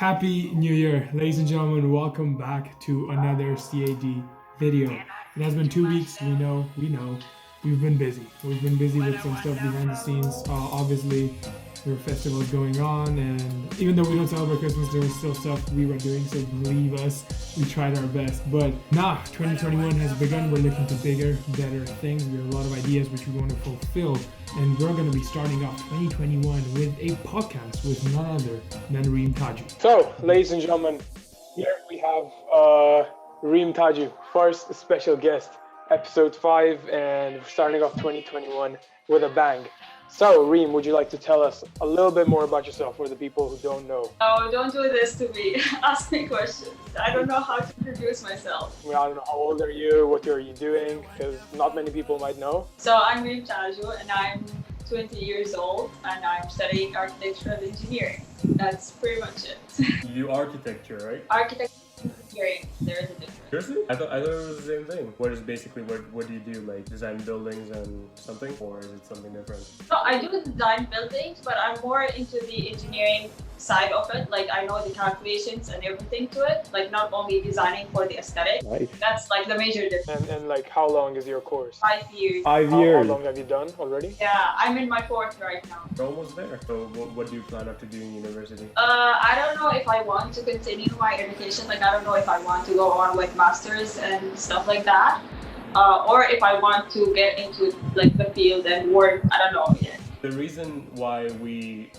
Happy New Year, ladies and gentlemen. Welcome back to another CAD video. It has been 2 weeks. We know. We've been busy. We've been busy with some stuff behind the scenes. Obviously, there were festivals going on, and even though we don't celebrate Christmas, there was still stuff we were doing. So believe us, we tried our best. But 2021 has begun. We're looking to bigger, better things. We have a lot of ideas which we want to fulfill. And we're going to be starting off 2021 with a podcast with none other than Reem Taju. So, ladies and gentlemen, here we have Reem Taju, first special guest, episode 5, and we're starting off 2021 with a bang. So, Reem, would you like to tell us a little bit more about yourself for the people who don't know? Oh, don't do this to me. Ask me questions. I don't know how to introduce myself. I don't know, how old are you? What are you doing? Because not many people might know. So I'm Reem Taju and I'm 20 years old and I'm studying architecture and engineering. That's pretty much it. You do architecture, right? Architecture and engineering, there is a difference. Seriously? I thought it was the same thing. What do you do? Like design buildings and something? Or is it something different? No, I do design buildings, but I'm more into the engineering side of it. Like I know the calculations and everything to it. Like not only designing for the aesthetic. Nice. That's like the major difference. And like, how long is your course? 5 years. 5 years. How long have you done already? Yeah, I'm in my 4th right now. You're almost there. So what do you plan after doing university? I don't know if I want to continue my education. Like I don't know if I want to go on with masters and stuff like that, or if I want to get into like the field and work. I don't know yet. The reason why we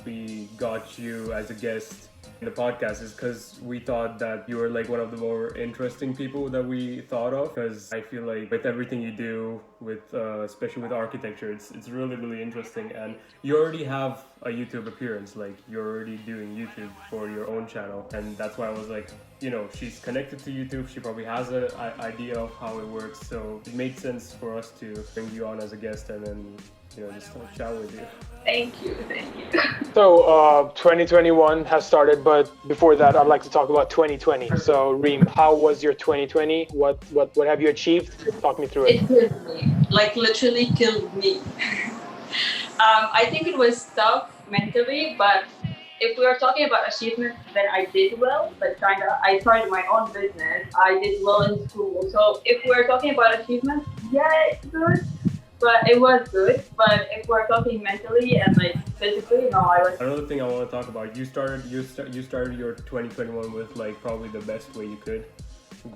got you as a guest in the podcast is because we thought that you were like one of the more interesting people that we thought of. Because I feel like with everything you do, with especially with architecture, it's really interesting. And you already have a YouTube appearance. Like you're already doing YouTube for your own channel, and that's why I was like, you know, she's connected to YouTube. She probably has an idea of how it works. So it made sense for us to bring you on as a guest and then, you know, just chat with you. Thank you. So 2021 has started, but before that, I'd like to talk about 2020. So Reem, how was your 2020? What have you achieved? Talk me through it. It killed me. Like literally killed me. I think it was tough mentally, but if we are talking about achievements, then I did well. But I started my own business. I did well in school. So if we're talking about achievements, yeah, it's good. But it was good. But if we're talking mentally and like physically, no, I was. Another thing I want to talk about. You started your 2021 with like probably the best way you could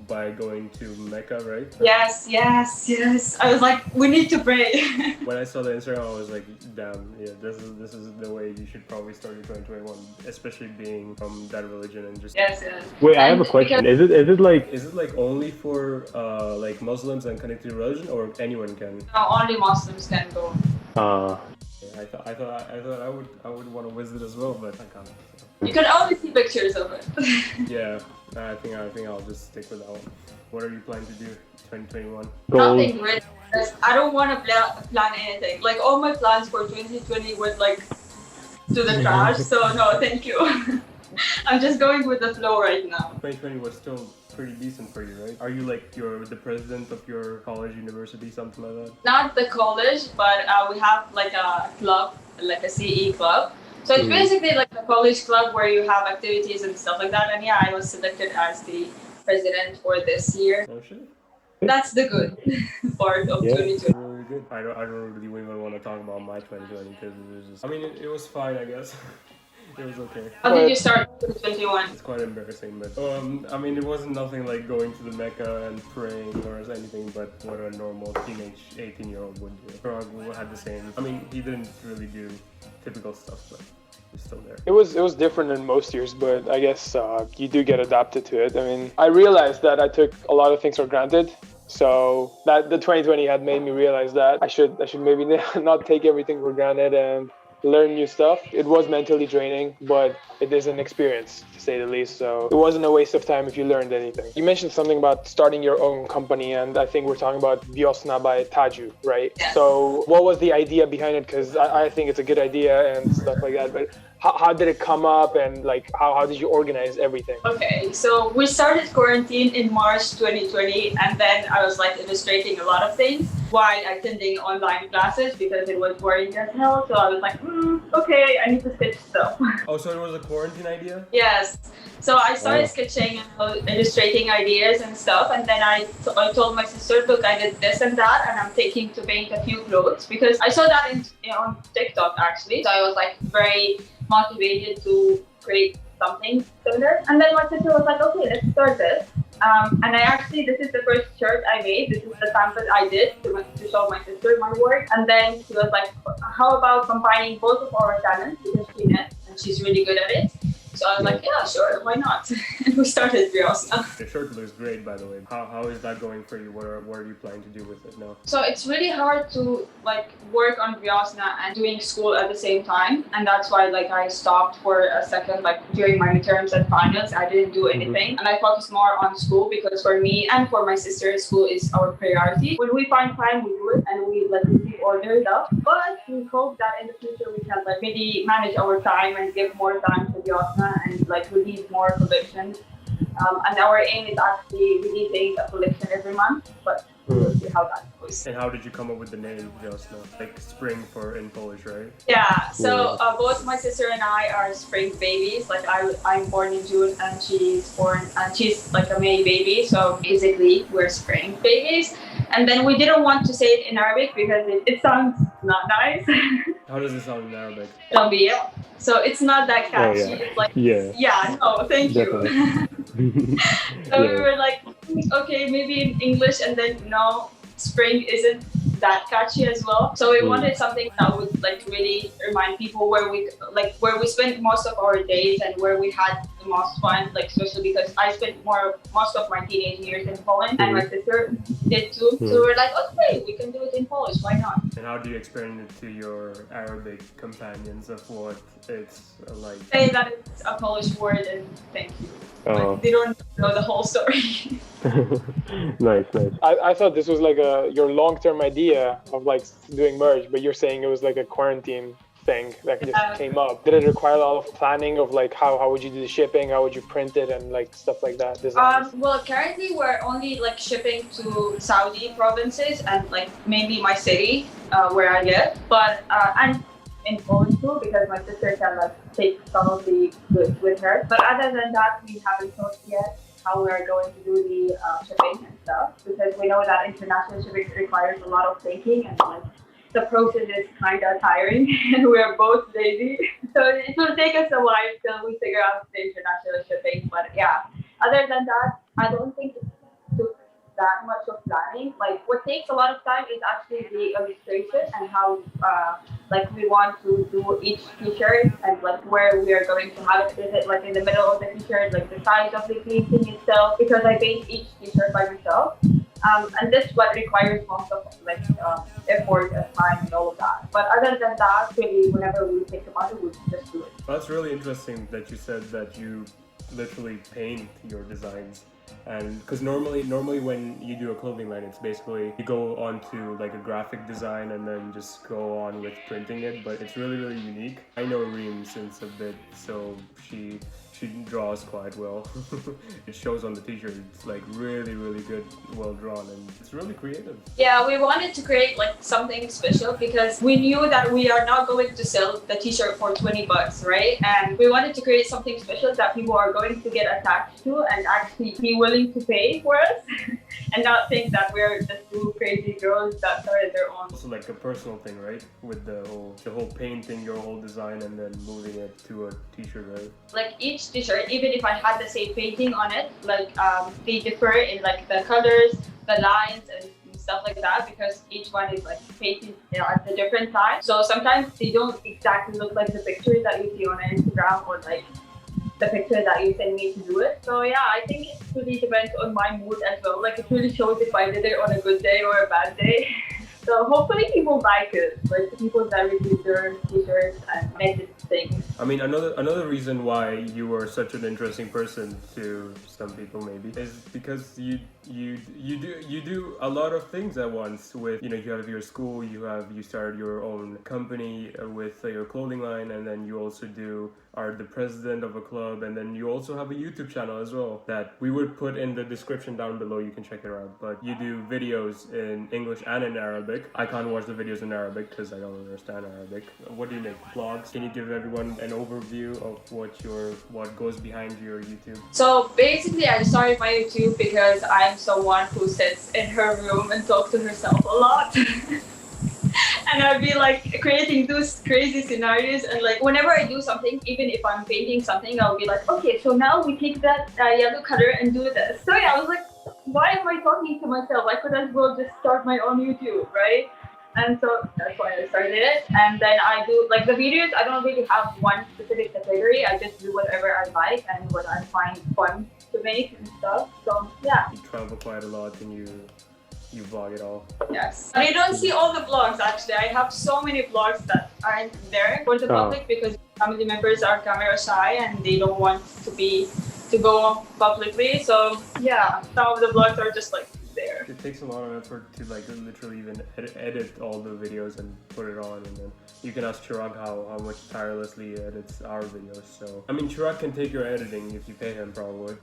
by going to Mecca, right? Yes. I was like, we need to pray. When I saw the Instagram, I was like, damn, yeah, this is the way you should probably start your 2021, especially being from that religion and just. Yes. Wait, I have a question. Is it like only for like Muslims and connected to religion, or anyone can? No, only Muslims can go. I thought I would want to visit as well, but I can't. You can only see pictures of it. Yeah, I think I'll just stick with that one. What are you planning to do 2021? Nothing really. I don't want to plan anything. Like all my plans for 2020 went like to the trash. So no, thank you. I'm just going with the flow right now. 2020 was still pretty decent for you, right? Are you like the president of your college, university, something like that? Not the college, but we have like a club, like a CE club. So it's basically like a college club where you have activities and stuff like that. And yeah, I was selected as the president for this year. Oh shit. That's the good part of 2020. Really good. I don't really even want to talk about my 2020 because it was just. I mean, it was fine, I guess. It was okay. How did you start 2021? It's quite embarrassing, but I mean, it wasn't nothing like going to the Mecca and praying or anything, but what a normal teenage 18-year-old would do. Parag had the same. I mean, he didn't really do typical stuff, but he's still there. It was different than most years, but I guess you do get adapted to it. I mean, I realized that I took a lot of things for granted. So that the 2020 had made me realize that I should maybe not take everything for granted and learn new stuff. It was mentally draining, but it is an experience to say the least. So it wasn't a waste of time if you learned anything. You mentioned something about starting your own company, and I think we're talking about Viosna by Taju, right? Yeah. So what was the idea behind it? Because I think it's a good idea and stuff like that, but how did it come up, and like how did you organize everything? Okay, so we started quarantine in March 2020, and then I was like illustrating a lot of things while attending online classes because it was boring as hell. So I was like, okay, I need to sketch stuff. Oh, so it was a quarantine idea? Yes. So I started sketching and illustrating ideas and stuff, and then I told my sister, look, I did this and that, and I'm thinking to paint a few clothes because I saw that on TikTok actually. So I was like very motivated to create something similar. And then my sister was like, okay, let's start this. And this is the first shirt I made. This is the sample I did to show my sister my work. And then she was like, how about combining both of our talents because she knits and she's really good at it. So I was like, yeah, sure, why not? And we started Vyosna. The shirt looks great, by the way. How is that going for you? What are you planning to do with it now? So it's really hard to like work on Vyosna and doing school at the same time, and that's why like I stopped for a second. Like during my midterms and finals, I didn't do anything, and I focused more on school because for me and for my sister, school is our priority. When we find time, we do it, and we like we order stuff. But we hope that in the future we can like really manage our time and give more time to Vyosna and like release more collections. And our aim is actually releasing a collection every month, but we'll see how that goes. And how did you come up with the name Vyosna? Like spring in Polish, right? Yeah, so both my sister and I are spring babies. Like I'm born in June and she's like a May baby. So basically we're spring babies. And then we didn't want to say it in Arabic because it sounds not nice. How does it sound in Arabic? Rabia. So it's not that catchy. It's like, no, thank you. So we were like, okay, maybe in English, and then no, spring isn't that catchy as well. So we wanted something that would like really remind people where we spent most of our days and where we had the most fun. Like especially because I spent most of my teenage years in Poland, and my sister did too. So we were like, okay, we can do it in Polish. Why not? And how do you explain it to your Arabic companions of what it's like? Say that it's a Polish word and thank you. Oh. Like, they don't know the whole story. Nice. I thought this was like your long-term idea of like doing merch, but you're saying it was like a quarantine thing that just came up. Did it require a lot of planning of like how would you do the shipping, how would you print it, and like stuff like that? Well, currently we're only like shipping to Saudi provinces and like mainly my city where I live, but and in Poland too because my sister can like take some of the goods with her. But other than that, we haven't thought yet how we are going to do the shipping and stuff because we know that international shipping requires a lot of thinking and like the process is kind of tiring and we are both lazy. So it will take us a while till we figure out the international shipping. But yeah, other than that, I don't think it took that much of planning. Like what takes a lot of time is actually the illustration and how like we want to do each t-shirt and like where we are going to have it. Is it like in the middle of the t-shirt, like the size of the painting itself? Because I paint each t-shirt by myself. And this what requires most of like effort and time and all of that. But other than that, really, whenever we think about it, we just do it. Well, that's really interesting that you said that you literally paint your designs. And because normally when you do a clothing line, it's basically you go on to like a graphic design and then just go on with printing it, but it's really unique. I know Reem since a bit, so she draws quite well. It shows on the t-shirt. It's like really good, well drawn, and it's really creative. Yeah, we wanted to create like something special because we knew that we are not going to sell the t-shirt for $20, right? And we wanted to create something special that people are going to get attached to and actually be willing to pay for us and not think that we're just two crazy girls that started their own. Also like a personal thing, right? With the whole painting, your whole design, and then moving it to a t-shirt, right? Like each t-shirt, even if I had the same painting on it, like they differ in like the colors, the lines, and stuff like that because each one is like painted at a different time. So sometimes they don't exactly look like the pictures that you see on Instagram or like the picture that you send me to do it. So yeah, I think it really depends on my mood as well. Like it really shows if I did it on a good day or a bad day. So hopefully people like it, like the people that review their t-shirts and make it things. I mean, another reason why you were such an interesting person to some people maybe is because you do a lot of things at once. With you have your school, you started your own company with your clothing line, and then you also do are the president of a club, and then you also have a YouTube channel as well that we would put in the description down below. You can check it out. But you do videos in English and in Arabic. I can't watch the videos in Arabic because I don't understand Arabic. What do you make? Vlogs? Can you give everyone an overview of what goes behind your YouTube? So basically, I started my YouTube because I'm someone who sits in her room and talks to herself a lot. And I'd be like creating those crazy scenarios, and like whenever I do something, even if I'm painting something, I'll be like, okay, so now we take that yellow color and do this. So yeah, I was like, why am I talking to myself? I could as well just start my own YouTube, right? And so that's why I started it. And then I do like the videos, I don't really have one specific category. I just do whatever I like and what I find fun to make and stuff. So yeah. You travel quite a lot and you vlog it all. Yes. But you don't see all the vlogs actually. I have so many vlogs that aren't there for the public because family members are camera shy and they don't want to go publicly. So yeah, some of the vlogs are just like there. It takes a lot of effort to like literally even edit all the videos and put it on, and then you can ask Chirag how much tirelessly he edits our videos. So I mean, Chirag can take your editing if you pay him, probably.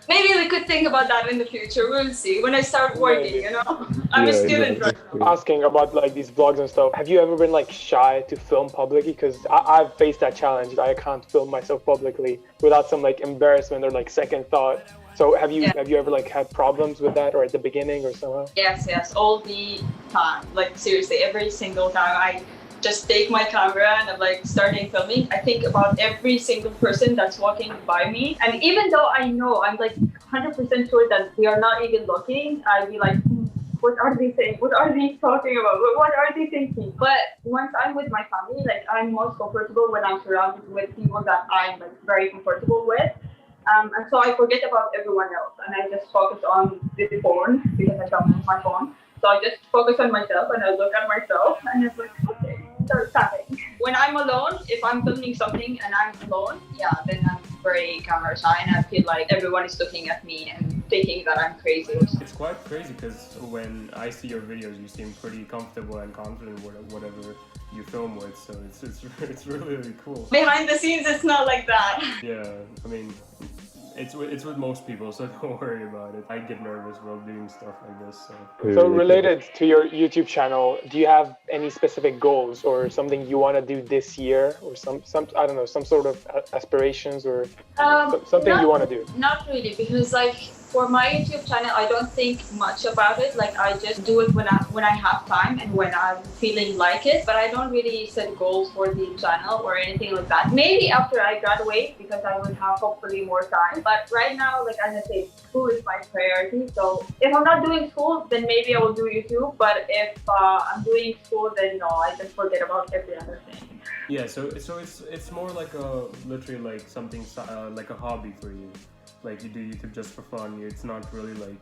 Maybe we could think about that in the future. We'll see when I start working. You know, I'm a student right now. Asking about like these vlogs and stuff. Have you ever been like shy to film publicly? Because I've faced that challenge. I can't film myself publicly without some like embarrassment or like second thought. So have you ever like had problems with that, or at the beginning or somehow? Yes, all the time. Like seriously, every single time I just take my camera and I'm like starting filming. I think about every single person that's walking by me, and even though I know I'm like 100% sure that they are not even looking, I'd be like, what are they saying? What are they talking about? What are they thinking? But once I'm with my family, like I'm most comfortable when I'm surrounded with people that I'm like very comfortable with. And so I forget about everyone else and I just focus on the phone because I don't have my phone. So I just focus on myself and I look at myself and it's like, okay, start tapping. When I'm alone, if I'm filming something and I'm alone, then I'm very camera shy and I feel like everyone is looking at me and thinking that I'm crazy. It's quite crazy because when I see your videos, you seem pretty comfortable and confident with whatever you film with, so it's really, really cool. Behind the scenes, it's not like that. Yeah, I mean, it's with most people, so don't worry about it. I get nervous while doing stuff like this. So related to your YouTube channel, do you have any specific goals or something you want to do this year, or some I don't know, some sort of aspirations or something you want to do? Not really, because like for my YouTube channel, I don't think much about it. Like I just do it when I have time and when I'm feeling like it. But I don't really set goals for the channel or anything like that. Maybe after I graduate, because I would have hopefully more time. But right now, like as I say, school is my priority. So if I'm not doing school, then maybe I will do YouTube. But if I'm doing school, then no, I just forget about every other thing. Yeah, so it's more like a literally like something like a hobby for you. Like you do YouTube just for fun. It's not really like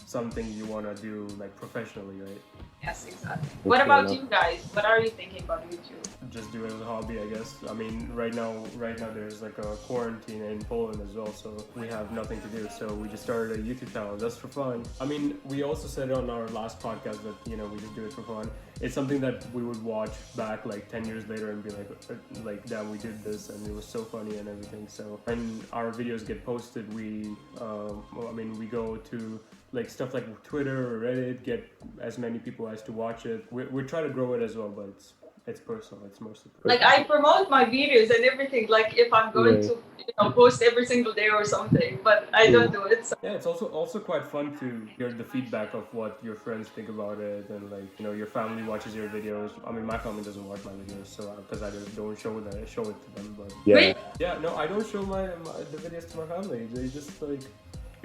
something you want to do like professionally, right? Yes, exactly. What about you guys? What are you thinking about YouTube? Just do it as a hobby, I guess. I mean, right now there's like a quarantine in Poland as well, so we have nothing to do. So we just started a YouTube channel just for fun. I mean, we also said on our last podcast that, you know, we just do it for fun. It's something that we would watch back like 10 years later and be like, damn, we did this and it was so funny and everything. So when our videos get posted, we go to like stuff like Twitter or Reddit, get as many people as to watch it. We try to grow it as well, but it's personal. It's mostly personal. Like I promote my videos and everything. Like if I'm going to post every single day or something, but I don't do it. So. Yeah, it's also quite fun to hear the feedback of what your friends think about it, and like, you know, your family watches your videos. I mean, my family doesn't watch my videos, so because I just don't show it to them. But Yeah, no, I don't show the videos to my family. They just like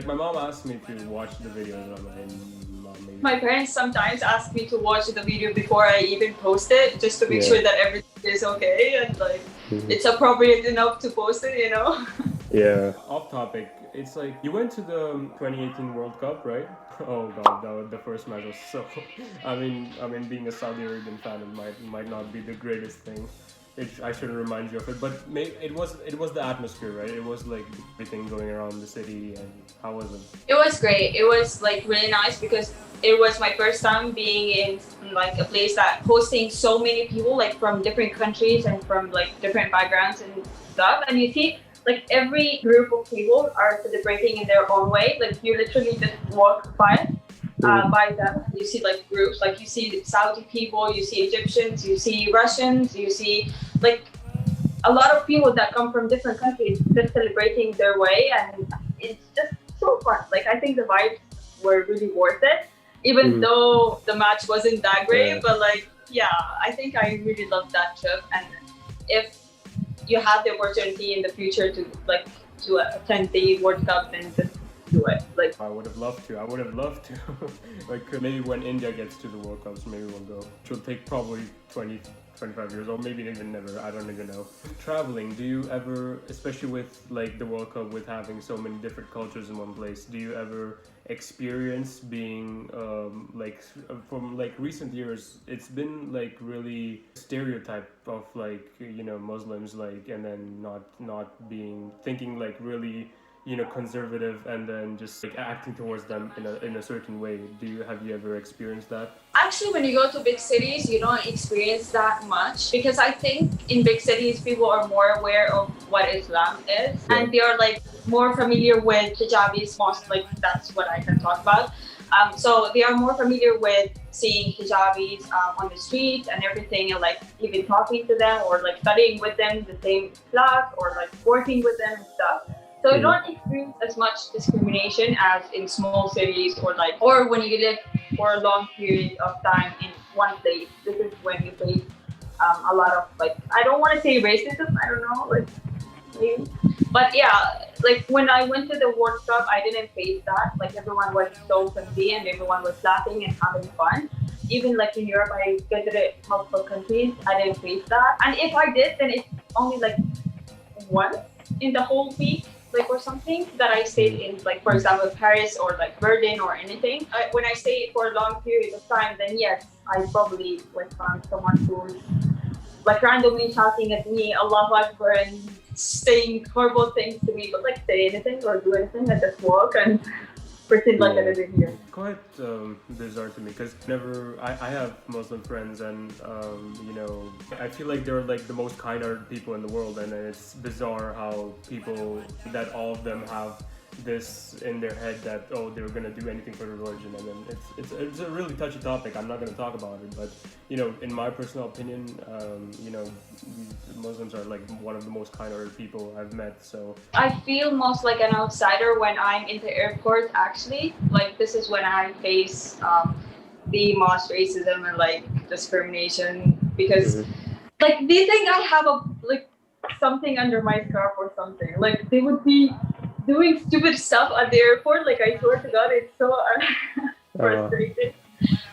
my mom asked me to watch the videos, and I'm like, Mom, maybe. My parents sometimes ask me to watch the video before I even post it, just to make sure that everything is okay and like it's appropriate enough to post it, you know? Yeah. Off topic, it's like you went to the 2018 World Cup, right? Oh god, the first match was so. I mean, being a Saudi Arabian fan, it might not be the greatest thing. I shouldn't remind you of it, but it was the atmosphere, right? It was like everything going around the city, and how was it? It was great. It was like really nice because it was my first time being in like a place that hosting so many people like from different countries and from like different backgrounds and stuff. And you see like every group of people are celebrating in their own way. Like you literally just walk by them. You see like groups, like you see Saudi people, you see Egyptians, you see Russians, you see like a lot of people that come from different countries just celebrating their way, and it's just so fun. Like I think the vibes were really worth it, even though the match wasn't that great. Yeah. But like, yeah, I think I really loved that trip. And if you have the opportunity in the future to attend the World Cup, then just do it. Like I would have loved to. Like maybe when India gets to the World Cups, maybe we'll go. Which will take probably 20, 25 years, or maybe even never. I don't even know. Traveling, do you ever, especially with like the World Cup, with having so many different cultures in one place, do you ever experience being like from like recent years? It's been like really stereotype of like Muslims, like, and then not being thinking like really conservative, and then just like acting towards them in a certain way. Have you ever experienced that? actually, when you go to big cities, you don't experience that much because I think in big cities people are more aware of what Islam is, and they are like more familiar with hijabis. Most like that's what I can talk about. So they are more familiar with seeing hijabis on the streets and everything, and like even talking to them or like studying with them the same class or like working with them and stuff. So you don't experience as much discrimination as in small cities or when you live for a long period of time in one place. This is when you face a lot of like, I don't want to say racism, I don't know, like maybe. But yeah, like when I went to the World Cup, I didn't face that. Like everyone was so friendly and everyone was laughing and having fun. Even like in Europe, I visited multiple countries, I didn't face that. And if I did, then it's only like once in the whole week, like or something that I stayed in, like for example Paris or like Berlin or anything. When I stay for a long period of time, then yes, I probably like found someone who's like randomly shouting at me Allahu Akbar and saying horrible things to me, but like say anything or do anything, I just walk and pretend like I didn't hear. Quite bizarre to me because I have Muslim friends, and I feel like they're like the most kind-hearted people in the world, and it's bizarre how people that all of them have this in their head that they're gonna do anything for the religion, and then it's a really touchy topic. I'm not gonna talk about it, but in my personal opinion, Muslims are like one of the most kind-hearted people I've met. So I feel most like an outsider when I'm in the airport. Actually, like this is when I face the most racism and like discrimination because like they think I have a like something under my scarf or something. Like they would be doing stupid stuff at the airport. Like I swear to God, it's so frustrating.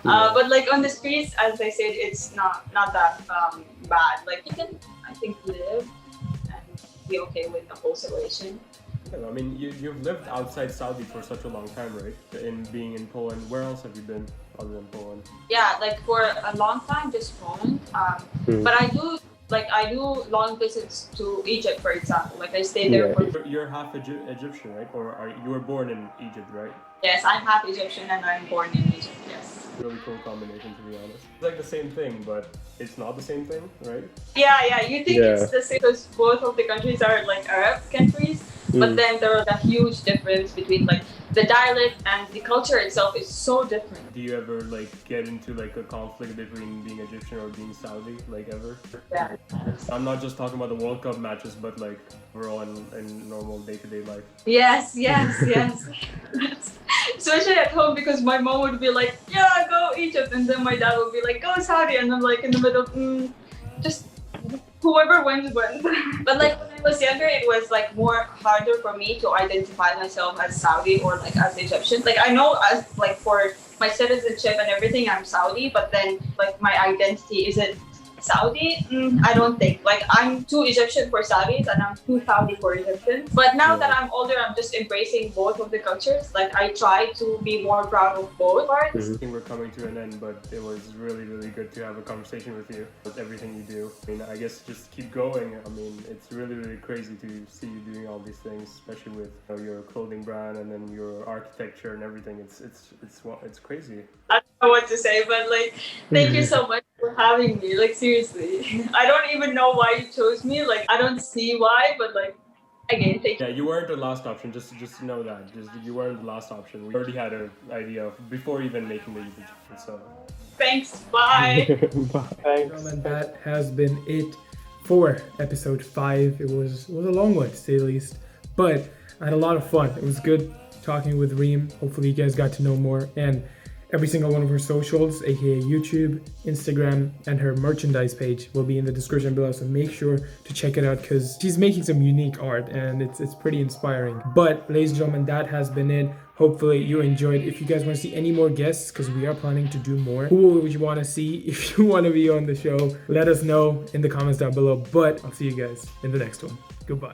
But like on the streets, as I said, it's not that bad. Like you can, I think, live and be okay with the whole situation. I mean, you've lived outside Saudi for such a long time, right? In being in Poland, where else have you been other than Poland? Yeah, like for a long time, just Poland. But I do long visits to Egypt, for example. Like I stay there for. You're half Egyptian, right? Or you were born in Egypt, right? Yes, I'm half Egyptian and I'm born in Egypt. Yes. Really cool combination, to be honest. It's like the same thing, but it's not the same thing, right? Yeah. You think it's the same because both of the countries are like Arab countries, but then there is a huge difference between like the dialect and the culture itself is so different. Do you ever like get into like a conflict between being Egyptian or being Saudi, like ever? Yeah. I'm not just talking about the World Cup matches, but like overall in normal day-to-day life. Yes. Especially at home because my mom would be like, yeah, go Egypt, and then my dad would be like, go Saudi, and I'm like in the middle, just whoever wins. But like when I was younger, it was like more harder for me to identify myself as Saudi or like as Egyptian. Like I know as like for my citizenship and everything, I'm Saudi, but then like my identity isn't Saudi, I don't think. Like, I'm too Egyptian for Saudis and I'm too Saudi for Egyptians. But now that I'm older, I'm just embracing both of the cultures. Like, I try to be more proud of both parts. I think we're coming to an end, but it was really, really good to have a conversation with you with everything you do. I mean, I guess just keep going. I mean, it's really, really crazy to see you doing all these things, especially with your clothing brand and then your architecture and everything. It's crazy. I don't know what to say, but like, thank you so much for having me. Like, seriously, I don't even know why you chose me. Like, I don't see why, but like, again, thank you. Yeah, you weren't the last option. Just know that. You weren't the last option. We already had an idea of before even making the YouTube channel. So Thanks. Bye. Thanks. And that has been it for episode 5. It was a long one to say the least, but I had a lot of fun. It was good talking with Reem. Hopefully you guys got to know more, and every single one of her socials, aka YouTube, Instagram, and her merchandise page will be in the description below, so make sure to check it out because she's making some unique art and it's pretty inspiring. But ladies and gentlemen, that has been it. Hopefully you enjoyed. If you guys want to see any more guests, because we are planning to do more, who would you want to see? If you want to be on the show, let us know in the comments down below. But I'll see you guys in the next one. Goodbye.